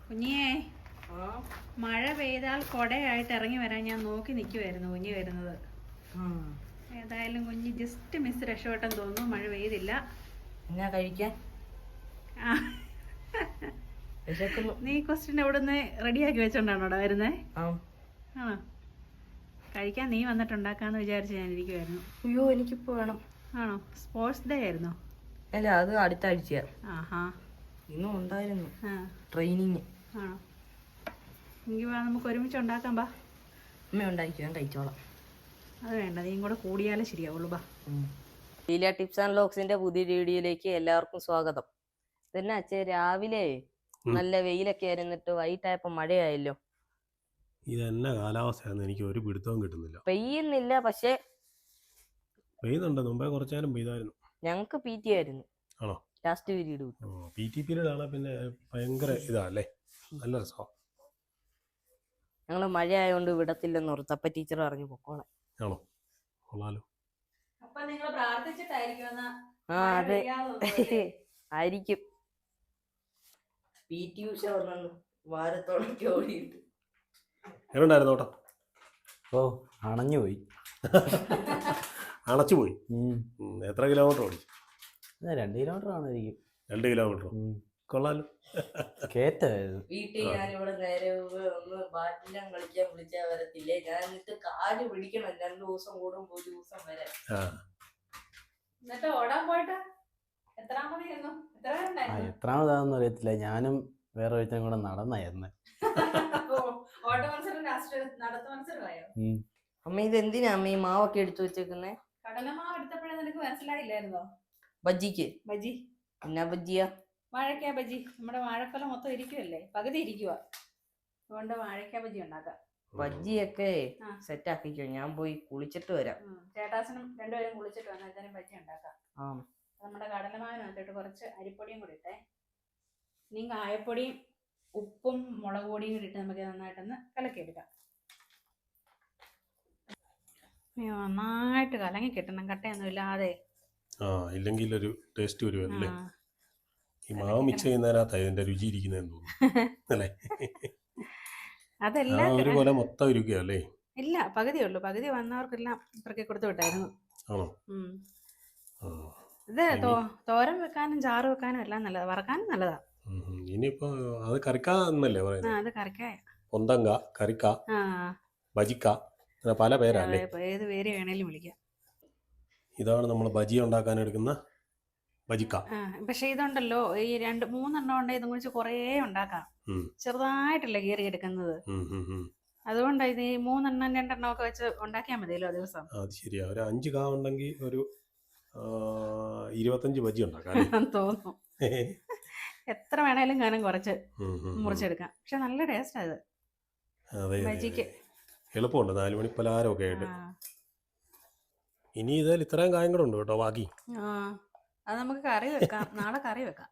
കുഞ്ഞിയേ, മഴ പെയ്താൽ കൊടയായിട്ട് ഇറങ്ങി വരാൻ ഞാൻ നോക്കി നിൽക്കുമായിരുന്നു കുഞ്ഞി വരുന്നത്. ഏതായാലും കുഞ്ഞി ജസ്റ്റ് മിസ് രക്ഷപ്പെട്ടെന്ന് തോന്നുന്നു. മഴ പെയ്തില്ല. എന്നാ കഴിക്കാൻ? നീ ക്വസ്റ്റ്യൻ ഇവിടെ നിന്ന് റെഡിയാക്കി വെച്ചോണ്ടാണോ അവിടെ വരുന്നേ? ആണോ? കഴിക്കാൻ നീ വന്നിട്ടുണ്ടാക്കാന്ന് വിചാരിച്ച് ഞാൻ ഇരിക്കുമായിരുന്നു. അയ്യോ, എനിക്കിപ്പോ വേണം. ആണോ? സ്പോർട്സ് ഡേ ആയിരുന്നോ? അല്ല, അത് അടുത്ത ആഴ്ച. ആഹാ, ഇന്നും ഉണ്ടായിരുന്നു ട്രെയിനിങ്. ആണോ? എങ്കിൽ വാ, നമുക്ക് ഒരുമിച്ച് ഉണ്ടാക്കാം. ബാ, അമ്മ ഉണ്ടാക്കി, ഞാൻ കഴിച്ചോളാം. അത് വേണ്ട, നീയും കൂടെ കൂടിയാലേ ശരിയാവുള്ളൂ. ബാ. ലീല ടിപ്സ് ആൻഡ് വ്ലോഗ്സിന്റെ പുതിയ വീഡിയോയിലേക്ക് എല്ലാവർക്കും സ്വാഗതം. പിന്നെ അച്ഛൻ രാവിലെ നല്ല വെയിലൊക്കെ ആയിരുന്നിട്ട് വൈകിട്ടായപ്പോ മഴയായല്ലോ. ഇതെന്നാ കാലാവസ്ഥയാണെന്ന് എനിക്ക് ഒരു പിടുത്തവും കിട്ടുന്നില്ല. പെയ്യുന്നില്ല, പക്ഷെ പെയ്യുന്നുണ്ട്. മുമ്പേ കുറച്ചു നേരം പെയ്തായിരുന്നു. ഞങ്ങക്ക് പി ടി ആയിരുന്നു. ആണോ? Last period. PT പീരീഡ് ആണ്. പിന്നെ ഭയങ്കര ഇതല്ലേ, നല്ല രസമാണ്. ഞങ്ങള് മഴ ആയതുകൊണ്ട് വിടത്തില്ലെന്ന് ഓർത്ത്. അപ്പൊ ടീച്ചർ പറഞ്ഞു പൊക്കോളെ. ആണോ? കൊള്ളാലോ. അപ്പൊ നിങ്ങൾ പ്രാർത്ഥിച്ചിട്ടായിരിക്കും. അതെ, ആയിരിക്കും. PT ഉഷ വന്നു വാരത്തോടൊക്കെ ഓടിയിട്ട്. എങ്ങനെയുണ്ടായിരുന്നു ഓട്ടം? ഓ, അണഞ്ഞുപോയി. അണച്ചുപോയി. എത്ര കിലോമീറ്റർ ഓടി? 2 കിലോമീറ്റർ ആണായിരിക്കും. 2 കിലോമീറ്റർ. കൊള്ളാലോ. കേറ്റായിരുന്നു. വീട്ടിൽ ഞാനിവിടെ നേരെ ഒന്ന് ബാഡ്മിന്റൺ കളിക്കാൻ വിളിച്ചാൽ വരത്തില്ലേ. ഞാൻ എന്നിട്ട് കാല് പിടിക്കണം 2 ദിവസം കൂടുമ്പോ 1 ദിവസം വരെ. എന്നിട്ട് ഓടാൻ പോയിട്ട് എത്രാമതായിരുന്നു? എത്രാമതാണെന്ന് അറിയത്തില്ല. ഞാനും വേറെ ഒരുത്തനും കൂടെ നടന്നായിരുന്നു. അമ്മ ഇത് എന്തിനാ അമ്മ ഈ മാവൊക്കെ എടുത്തു വെച്ചേക്കുന്നേ? കടലമാവ് എടുത്തപ്പോഴേ നിനക്ക് മനസ്സിലായില്ലായിരുന്നോ? ബജ്ജിക്ക്. ബജ്ജി. എന്നാ ബജ്ജിയാ? വാഴക്കാ ബജ്ജി. നമ്മുടെ വാഴക്കൊല മൊത്തം ഇരിക്കുവല്ലേ, പകുതി ഇരിക്കുക. അതുകൊണ്ട് വാഴക്കാ ബജ്ജി ഉണ്ടാക്കാം. ബജ്ജിയൊക്കെ സെറ്റ് ആക്കിക്കോ, ഞാൻ പോയി കുളിച്ചിട്ട് വരാം. ചേട്ടാസനും രണ്ടുപേരും കുളിച്ചിട്ട് വന്നാൽ എന്തായാലും ബജ്ജി ഉണ്ടാക്കാം. നമ്മുടെ കടലമാവിനകത്തോട്ട് കുറച്ച് അരിപ്പൊടിയും കൂടി ഇട്ടേ. ഇനി കായപ്പൊടിയും ഉപ്പും മുളക് പൊടിയും കൂടി ഇട്ട് നമുക്ക് നന്നായിട്ടൊന്ന് കലക്കിയെടുക്കാം. നന്നായിട്ട് കലങ്ങി കിട്ടണം, കട്ടയൊന്നും ഇല്ലാതെ. ഇല്ലെങ്കിൽ ഒരു ടേസ്റ്റ് വരുമല്ലേ. ഈ മാവ് മിക്സ് ചെയ്യുന്നതിനകത്തായി ഇതിന്റെ രുചി ഇരിക്കുന്നതെന്ന് തോന്നുന്നു അല്ലേ? അതെല്ലാം ഒരു പോലെ മൊത്തം ഇരിക്കുകയല്ലേ? ഇല്ല, പകുതി ഉള്ളു. പകുതി വന്നവർക്കെല്ലാം ഇത്രയ്ക്ക് കൊടുത്തു വിട്ടായിരുന്നു. ആണോ? ഇത് തോരൻ വെക്കാനും ചാറ് വെക്കാനും എല്ലാം നല്ലതാ, വറക്കാനും നല്ലതാ. ഇനിയിപ്പോ അത് കറിക്കാന്നല്ലേ പറയുന്നത്? അത് കറിക്കായ പൊന്തങ്ക, കറിക്ക, ബജിക്ക, പല പേരല്ലേ? ഏത് പേര് വേണേലും വിളിക്കാം. ഇതാണ് നമ്മൾ ബജി ഉണ്ടാക്കാൻ എടുക്കുന്ന ബജിക്ക. പക്ഷെ ഇതുണ്ടല്ലോ, ഈ 2-3 എണ്ണം ഉണ്ടെങ്കിൽ ഇതും കുറിച്ച് കുറേ ഉണ്ടാക്കാം. ചെറുതായിട്ടല്ലേ കീറി എടുക്കുന്നത്. അതുകൊണ്ട് ഇത് 3 എണ്ണം 2 എണ്ണം ഒക്കെ വെച്ച് ഉണ്ടാക്കിയാൽ മതിയല്ലോ ദിവസം. അത് ശരിയാ. ഒരു 5 കാ ഉണ്ടെങ്കിൽ ഒരു 25 ബജി ഉണ്ടാക്കാം തോന്നുന്നു. എത്ര വേണേലും കാനം കുറച്ച് മുറിച്ചെടുക്കാം. പക്ഷെ നല്ല ടേസ്റ്റാ ഇത് ബജിക്ക്. എളുപ്പമുണ്ട്. 4 മണി പലഹാരമൊക്കെ ആയിട്ട്. ഇനി ഇതിൽ ഇത്രയും കായം കൂടെ ഉണ്ട് കേട്ടോ ബാക്കി. അത് നമുക്ക് കറി വെക്കാം, നാളെ കറി വെക്കാം.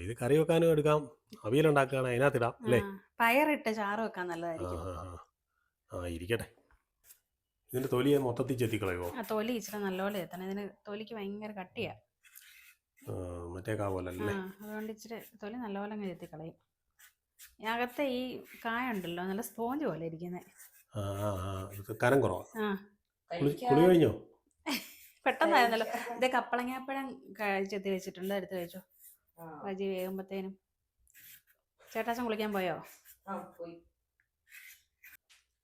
ഇത് കറി വെക്കാനും എടുക്കാം, അവിയലുണ്ടാക്കുകയാണ് അതിനകത്തിടാം അല്ലേ? പയറിട്ട് ചാറ് വെക്കാൻ നല്ലതായിരിക്കും. ഇരിക്കട്ടെ. ഇതിന്റെ തൊലി മൊത്തത്തിൽ ചെത്തിക്കളയോ? തൊലി ഇച്ചിരി നല്ലപോലെ എത്തണം. ഇതിന് തൊലിക്ക് ഭയങ്കര കട്ടിയാ, മറ്റേ കാ പോലെ അല്ലേ? അതുകൊണ്ട് ഇച്ചിരി തൊലി നല്ലപോലെ അങ്ങ് ചെത്തിക്കളയും. അകത്തെ ഈ കായ ഉണ്ടല്ലോ, നല്ല സ്പോഞ്ച് പോലെ ഇരിക്കുന്നേ. കനം കുറവാ. കുളി കഴിഞ്ഞോ? പെട്ടെന്നായിരുന്നല്ലോ. ഇത് കപ്പളങ്ങാപ്പഴം ചെത്തി വെച്ചിട്ടുണ്ട്, എടുത്ത് വെച്ചോ ബജി വേകുമ്പത്തേനും. ചേട്ടാച്ചൻ കുളിക്കാൻ പോയോ?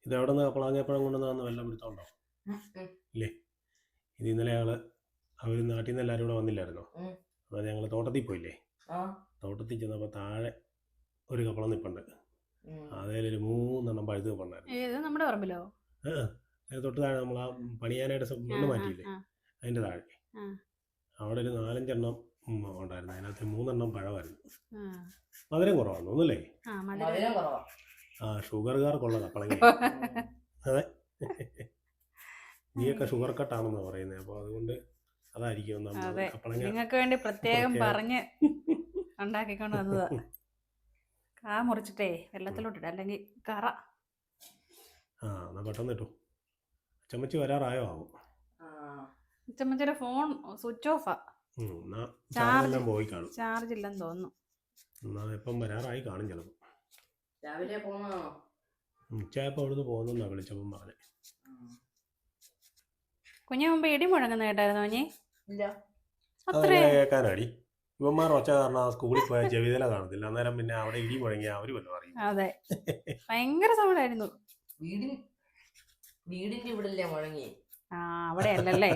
ഇത് എവിടെ നിന്ന് കപ്പളങ്ങാപ്പഴം കൊണ്ടുവന്നാന്ന് വല്ല പിടുത്തമുണ്ടോ? ഇല്ലേ? ഇത് ഇന്നലെ അവർ നാട്ടിൽ നിന്ന് എല്ലാവരും കൂടെ വന്നില്ലായിരുന്നോ? അതായത് ഞങ്ങൾ തോട്ടത്തിൽ പോയില്ലേ? തോട്ടത്തിൽ ചെന്നപ്പോൾ താഴെ ഒരു കപ്പളം നിൽപ്പുണ്ട്. അതേലൊരു 3 എണ്ണം പഴുത്ത് നിൽപ്പുണ്ടായിരുന്നു. നമ്മുടെ പറമ്പിലോ? തൊട്ട് താഴെ നമ്മൾ ആ പണിയാനായിട്ട് മണ്ണ് മാറ്റിയില്ലേ, അതിൻ്റെ താഴെ അവിടെ ഒരു 4-5 എണ്ണം ഉണ്ടായിരുന്നു. അതിനകത്ത് 3 എണ്ണം പഴമായിരുന്നു. മധുരം കുറവാണ് ഒന്നുമില്ലേ? ഷുഗറുകാർക്കുള്ള കപ്പളങ്ങ. അതെ, നീയൊക്കെ ഷുഗർ കട്ടാണെന്ന് പറയുന്നത്. അപ്പോൾ അതുകൊണ്ട് അതായിരിക്കും നിങ്ങൾക്ക് വേണ്ടി പ്രത്യേകം പറഞ്ഞ് ഉണ്ടാക്കിക്കൊണ്ട് വന്നതാ. കാ മുറിച്ചിട്ടേ വെള്ളത്തിലോട്ടിട്ട, അല്ലെങ്കിൽ കറ. എന്നാ പെട്ടെന്ന് കിട്ടും. ചമ്മച്ചി വരാറായോ ആവും? ചമ്മച്ചിയുടെ ഫോൺ സ്വിച്ച് ഓഫാ. ചാർജ് പോയി കാണും. ചാർജ് ഇല്ലെന്ന് തോന്നുന്നു. എപ്പം വരാറായി കാണും ചിലപ്പോൾ. രാവിലെ പോണോ? ഉച്ചയായപ്പോൾ അവിടുന്ന് പോകുന്നെന്നാ വിളിച്ചപ്പം പറഞ്ഞേ. കുഞ്ഞു മുമ്പ് ഇടി മുഴങ്ങുന്ന കേട്ടായിരുന്നു കുഞ്ഞി? ഇല്ല. അത്രേ അതെങ്ങനെ കേൾക്കാനാടി? ഇവന്മാർ ഒച്ച കാരണം ആ സ്കൂളിൽ പോയ ചെവിതല കാണത്തില്ല. അന്നേരം പിന്നെ അവിടെ ഇടി മുഴങ്ങിയ അവര് വല്ലതും അറിയും. അതെ, ഭയങ്കര സൗണ്ട് ആയിരുന്നു. വീടിന്റെ ഇവിടെ അല്ലേ മുഴങ്ങി? ആ, അവിടെ അല്ലല്ലേ?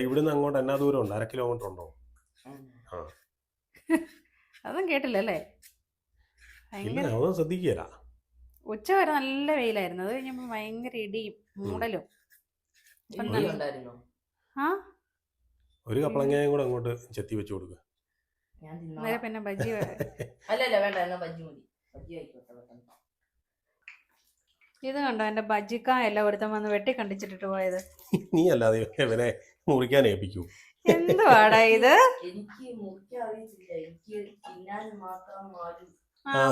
ഇവിടുന്ന് അങ്ങോട്ട് എന്നാ ദൂരം ഉണ്ട്? 1/2 കിലോമീറ്റർ ഉണ്ടോ? അതും കേട്ടില്ലല്ലേ? ഇല്ല, ഭയങ്കര അതൊന്നും ശ്രദ്ധിക്കുകയില്ല. ഉച്ച വരെ നല്ല വെയിലായിരുന്നു. അത് കഴിഞ്ഞപ്പോ ഭയങ്കര ഇടിയും മൂടലും. ഇപ്പം ഇടി നല്ല- ഉണ്ടായിരുന്നോ? ആ, ഒരു കപ്പളങ്ങയും കൂടെ അങ്ങോട്ട് ചെത്തി വെച്ച് കൊടുക്കുക. ഞാൻ തിന്നോളാം. നേരെ പിന്നെ ബജ്ജി അല്ലല്ല വേണ്ട, എന്നാ ബജ്ജി മതി. ബജ്ജി ആയിക്കോട്ടെ പെട്ടെന്ന്. ഇത് കണ്ടോ എന്റെ ബജ്ജിക്കായെല്ലാം ഒരുത്തം വന്ന് വെട്ടി കണ്ടിച്ചിട്ടിട്ട് പോയത്. നീ അല്ലാതെ ഇവനെ മുറിക്കാൻ ഏൽപ്പിക്കൂ. എന്തുവാടാ ഇത്? എനിക്ക് മുറിക്കാൻ അറിയത്തില്ല. എനിക്ക് തിന്നാൻ മാത്രം മാലും.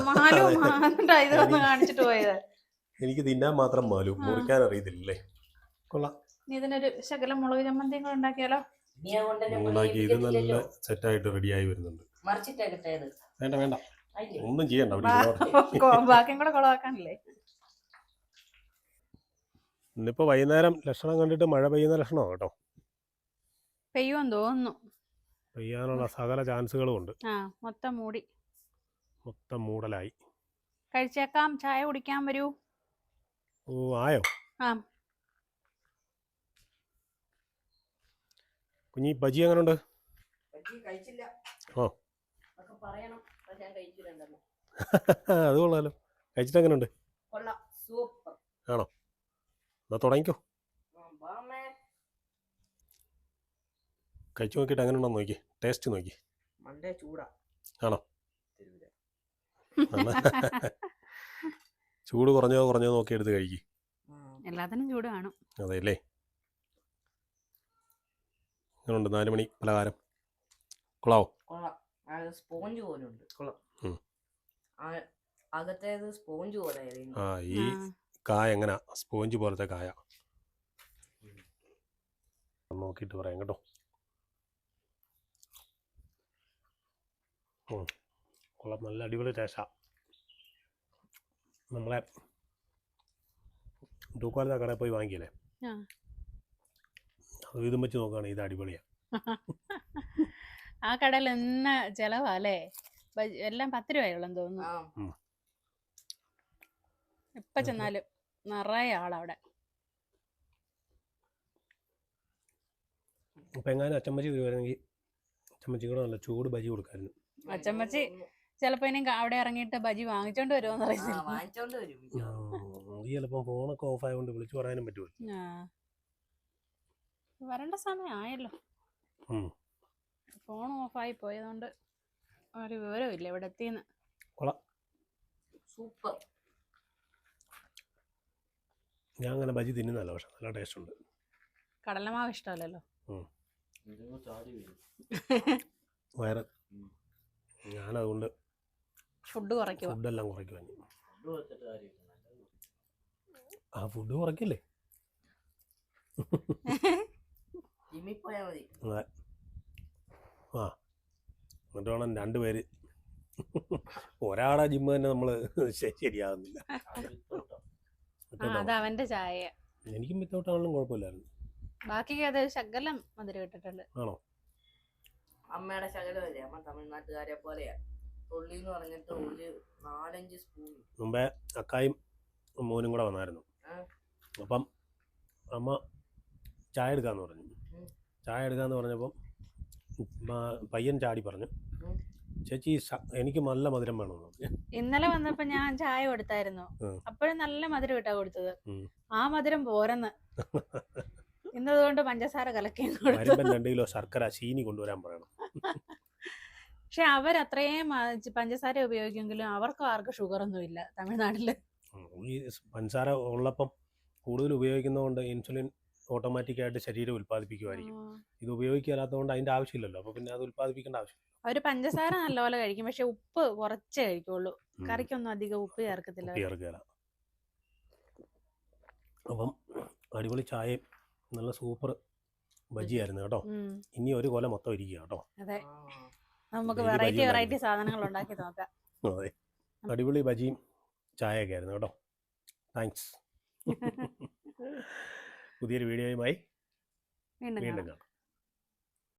മാലു മാണ്ടാ ഇത് വന്ന് കാണിച്ചിട്ട് പോയത്. എനിക്ക് തിന്നാൻ മാത്രം മാലു, മുറിക്കാൻ അറിയത്തില്ലല്ലേ? കൊള്ളാം. നീ ഇതിനൊരു ശകലം മുളക് ചമ്മന്തിയും കൂടെ ഉണ്ടാക്കിയാലോ? നീ അതുകൊണ്ട് എന്നെ ഉണ്ടാക്കി ഇത് നല്ല പണിയെടുക്കത്തില്ലല്ലോ. സെറ്റായിട്ട് റെഡിയായി വരുന്നുണ്ട്. മറിച്ചിട്ടേക്കട്ടെ ഇത്. വേണ്ട വേണ്ട, ആയില്ലേ? ഒന്നും ചെയ്യണ്ട. അവിടെ ഇരുന്നോട്ടെ. ബാക്കിയും കൂടെ കുളവാക്കാനല്ലേ? ഇന്നിപ്പോ വൈകുന്നേരം ലക്ഷണം കണ്ടിട്ട് മഴ പെയ്യുന്ന ലക്ഷണമാണ് കേട്ടോ. പെയ്യുമെന്ന് തോന്നുന്നു. പെയ്യാനുള്ള സകല ചാൻസുകളും ഉണ്ട്. മൊത്തം മൂടി. മൊത്തം മൂടലായി. കഴിച്ചേക്കാം, ചായ കുടിക്കാൻ വരൂ. ഓ, ആയോ? ആ, കുഞ്ഞി ബജി എങ്ങനെയുണ്ട്? ബജ്ജി കഴിച്ചില്ല. ഓ. അതൊക്കെ പറയണം. പക്ഷെ ഞാൻ കഴിച്ചിട്ടുണ്ടല്ലോ. അത് കൊള്ളാലോ. കഴിച്ചിട്ട് എങ്ങനെയുണ്ട്? കൊള്ളാം, സൂപ്പർ. ആണോ? എന്നാ തുടങ്ങിക്കോ. കഴിച്ചു നോക്കിയിട്ട് എങ്ങനെയുണ്ടെന്ന് നോക്കി, ടേസ്റ്റ് നോക്കി. മണ്ടേ ചൂടാ. ആണോ? ചൂട് കുറഞ്ഞോ നോക്കി എടുത്ത് കഴിക്കി. എല്ലാത്തിനും ചൂട് കാണും. അതെല്ലേ? എങ്ങനെയുണ്ട് 4 മണി പലഹാരം? കൊള്ളാവോ? കൊള്ളാം. സ്പോഞ്ച് പോലെ ഉണ്ട്. കൊള്ളാം. അകത്തേത് സ്പോഞ്ച് പോലെ. ആ, ഈ കായ എങ്ങനെ സ്പോഞ്ച് പോലത്തെ കായ നോക്കിയിട്ട് പറയാം കേട്ടോ. കൊള്ളാം, നല്ല അടിപൊളി ടേസ്റ്റാ. നമ്മളെ തൂക്കുവാലത്തെ കടയിൽ പോയി വാങ്ങിക്കല്ലേ, അത് ഇതും വെച്ച് നോക്കുകയാണെങ്കിൽ ഇത് അടിപൊളിയാണ്. ആ കടയിൽ എന്നാ ചെലവാല്ലേ? എല്ലാം 10 രൂപയുള്ളെന്ന് തോന്നുന്നു. എപ്പ ചെന്നാലും നിറയെ ആളവിടെ. അപ്പം എങ്ങാനും അച്ചമ്മച്ചി വരുവാണെങ്കിൽ അച്ചമ്മച്ചി കൂടെ നല്ല ചൂട് ബജി കൊടുക്കായിരുന്നു. അച്ചമ്മച്ചി ചിലപ്പോ ഇനി അവിടെ ഇറങ്ങിയിട്ട് ബജി വാങ്ങിച്ചോണ്ട് വരുമോന്ന് അറിയത്തില്ല. വാങ്ങിച്ചോണ്ട് വരും. ഈ ചിലപ്പോൾ ഫോണൊക്കെ ഓഫ് ആയതുകൊണ്ട് വിളിച്ചു പറയാനും പറ്റുമോ? വരേണ്ട സമയം ആയല്ലോ. ഫോൺ ഓഫായി പോയതുകൊണ്ട് ഒരു വിവരമില്ല ഇവിടെ എത്തിയെന്ന്. സൂപ്പർ. ഞാൻ അങ്ങനെ ബജി തിന്നുന്നല്ല, പക്ഷെ നല്ല ടേസ്റ്റ് ഉണ്ട്. കടലമാവ് ഇഷ്ടമല്ലല്ലോ. വയറ് ഞാനതുകൊണ്ട് ഫുഡ് കുറയ്ക്കുക. ഫുഡെല്ലാം കുറയ്ക്കുവാൻ. ആ, ഫുഡ് കുറയ്ക്കല്ലേ? ജിമ്മിൽ മതി. അതെ. ആ, എന്നിട്ട് വേണം 2 പേര്. ഒരാളെ ജിമ്മ് തന്നെ നമ്മൾ ശരിയാകുന്നില്ല. അത് അവന്റെ ചായ. എനിക്കും വിത്തൗട്ടാണെങ്കിലും കുഴപ്പമില്ലായിരുന്നു. ബാക്കി അത് ശകലം മധുരം ഇട്ടിട്ടുണ്ട്. ആണോ? അമ്മയുടെ ശകലമല്ലേ? അമ്മ തമിഴ്നാട്ടുകാരെ പോലെയാ. തുള്ളി എന്ന് പറഞ്ഞിട്ട് ഒരു 4-5 സ്പൂൺ. മുമ്പേ അക്കായും മോനും കൂടെ വന്നായിരുന്നു. അപ്പം അമ്മ ചായ എടുക്കാന്ന് പറഞ്ഞു. ചായ എടുക്കാന്ന് പറഞ്ഞപ്പം പയ്യൻ ചാടി പറഞ്ഞു, ചേച്ചി എനിക്ക് നല്ല മധുരം വേണമെന്ന് പറഞ്ഞു. ഇന്നലെ വന്നപ്പോ ഞാൻ ചായ കൊടുത്തായിരുന്നു. അപ്പോഴും നല്ല മധുരം ഇട്ടാ കൊടുത്തത്. ആ മധുരം പോരെന്ന്. ഇന്നതുകൊണ്ട് പഞ്ചസാര കലക്കി 2 കിലോ ശർക്കര ചീനി കൊണ്ടുവരാൻ പറയണം. പക്ഷെ അവരത്രയും പഞ്ചസാര ഉപയോഗിക്കുമെങ്കിലും അവർക്ക് ആർക്കും ഷുഗർ ഒന്നും ഇല്ല തമിഴ്നാട്ടില്. ഈ പഞ്ചസാര ഉള്ളപ്പം കൂടുതൽ ഉപയോഗിക്കുന്നതുകൊണ്ട് ഇൻസുലിൻ ഓട്ടോമാറ്റിക്കായിട്ട് ശരീരം ഉൽപ്പാദിപ്പിക്കുമായിരിക്കും. ഇത് ഉപയോഗിക്കാത്തതുകൊണ്ട് അതിന്റെ ആവശ്യമില്ലല്ലോ. അപ്പൊ പിന്നെ അത് ഉൽപ്പാദിപ്പിക്കേണ്ട ആവശ്യമില്ല. അവര് പഞ്ചസാര നല്ലപോലെ കഴിക്കും, പക്ഷെ ഉപ്പ് കുറച്ചേ കഴിക്കുള്ളൂ. കറിക്കൊന്നും അധികം ഉപ്പ് ചേർക്കത്തില്ല. അപ്പം അടിപൊളി ചായയും നല്ല സൂപ്പർ ബജിയായിരുന്നു കേട്ടോ. ഇനി ഒരു കൊല മൊത്തം ഇരിക്കുക കേട്ടോ. അതെ, നമുക്ക് വെറൈറ്റി സാധനങ്ങൾ ഉണ്ടാക്കി നോക്കാം. അതെ, അടിപൊളി ബജിയും ചായയൊക്കെ ആയിരുന്നു കേട്ടോ. താങ്ക്സ്. പുതിയൊരു വീഡിയോയുമായി വീണ്ടും വീണ്ടും കാണാം. കാണാം.